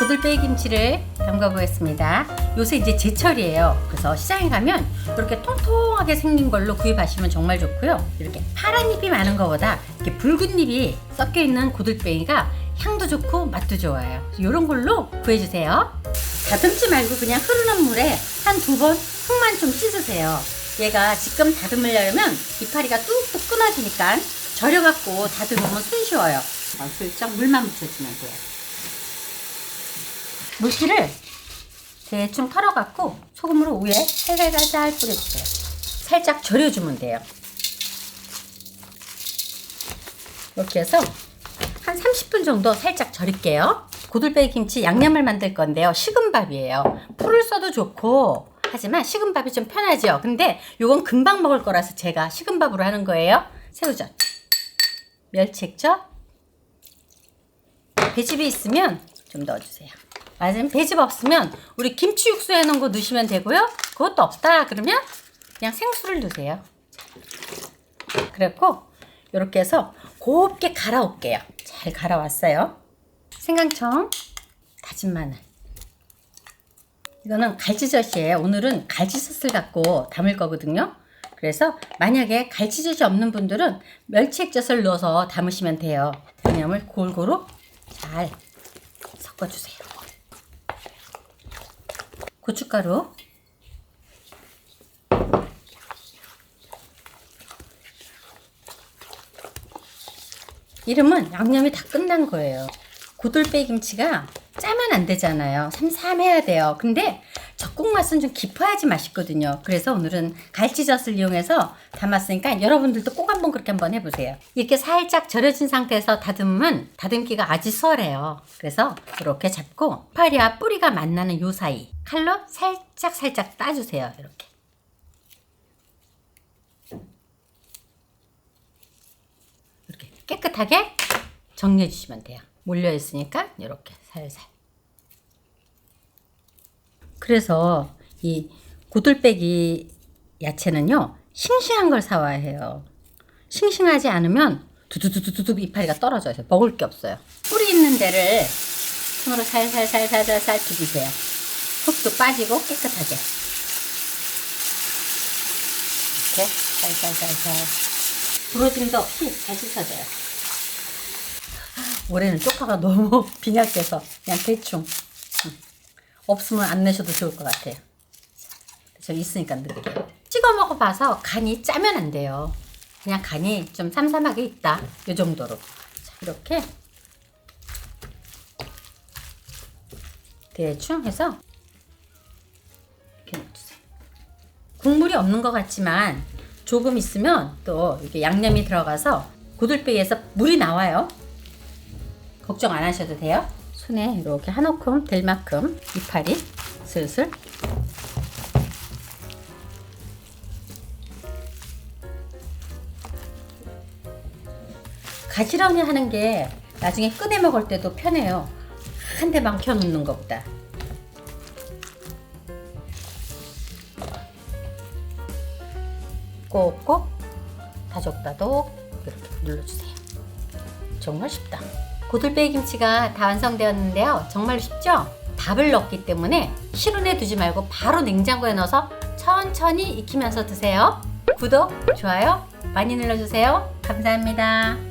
고들빼기 김치를 담가 보겠습니다. 요새 이제 제철이에요. 그래서 시장에 가면 이렇게 통통하게 생긴 걸로 구입하시면 정말 좋고요. 이렇게 파란 잎이 많은 것보다 이렇게 붉은 잎이 섞여 있는 고들빼기가 향도 좋고 맛도 좋아요. 이런 걸로 구해주세요. 다듬지 말고 그냥 흐르는 물에 한 2번 흙만 좀 씻으세요. 얘가 지금 다듬으려면 이파리가 뚝뚝 끊어지니까 절여갖고 다듬으면 손쉬워요. 슬쩍 물만 묻혀주면 돼요. 물기를 대충 털어갖고 소금으로 위에 살살살살 뿌려주세요. 살짝 절여주면 돼요. 이렇게 해서 한 30분 정도 살짝 절일게요. 고들빼기 김치 양념을 만들 건데요. 식은 밥이에요. 풀을 써도 좋고 하지만 식은 밥이 좀 편하죠. 근데 요건 금방 먹을 거라서 제가 식은 밥으로 하는 거예요. 새우젓, 멸치액젓, 배즙이 있으면 좀 넣어주세요. 맞으면 배즙 없으면 우리 김치 육수 해놓은 거 넣으시면 되고요. 그것도 없다 그러면 그냥 생수를 넣으세요. 그래갖고 이렇게 해서 곱게 갈아올게요. 잘 갈아왔어요. 생강청, 다진 마늘. 이거는 갈치젓이에요. 오늘은 갈치젓을 갖고 담을 거거든요. 그래서 만약에 갈치젓이 없는 분들은 멸치액젓을 넣어서 담으시면 돼요. 양념을 골고루 잘 섞어주세요. 고춧가루, 이름은 양념이 다 끝난 거예요. 고들빼기 김치가 짜면 안 되잖아요. 삼삼해야 돼요. 근데 젓국 맛은 좀 깊어야지 맛있거든요. 그래서 오늘은 갈치젓을 이용해서 담았으니까 여러분들도 꼭 한번 그렇게 한번 해보세요. 이렇게 살짝 절여진 상태에서 다듬으면 다듬기가 아주 수월해요. 그래서 이렇게 잡고 이파리와 뿌리가 만나는 요 사이 칼로 살짝 따주세요. 이렇게 깨끗하게 정리해 주시면 돼요. 몰려 있으니까 이렇게 살살. 그래서 이 고들빼기 야채는요, 싱싱한 걸 사와야 해요. 싱싱하지 않으면 두두두두두 이파리가 떨어져요. 먹을 게 없어요. 뿌리 있는 데를 손으로 살살살살살살 비비세요. 흙도 빠지고 깨끗하게. 이렇게 살살살살. 부러짐도 없이 잘 씻어져요. 올해는 쪽파가 너무 빈약해서 그냥 대충. 없으면 안 내셔도 좋을 것 같아요. 저 있으니까 넣을게요. 찍어 먹어봐서 간이 짜면 안 돼요. 그냥 간이 좀 삼삼하게 있다. 이 정도로. 자, 이렇게 대충 해서 이렇게 넣어주세요. 국물이 없는 것 같지만 조금 있으면 또 이게 양념이 들어가서 고들빼기에서 물이 나와요. 걱정 안 하셔도 돼요. 손에 이렇게 한 움큼 될 만큼 이파리 슬슬 가지런히 하는 게 나중에 꺼내 먹을 때도 편해요. 한 대만 켜놓는 것보다. 꼭꼭 다독다독 이렇게 눌러주세요. 정말 쉽다. 고들빼기 김치가 다 완성되었는데요. 정말 쉽죠? 밥을 넣기 때문에 실온에 두지 말고 바로 냉장고에 넣어서 천천히 익히면서 드세요. 구독, 좋아요 많이 눌러주세요. 감사합니다.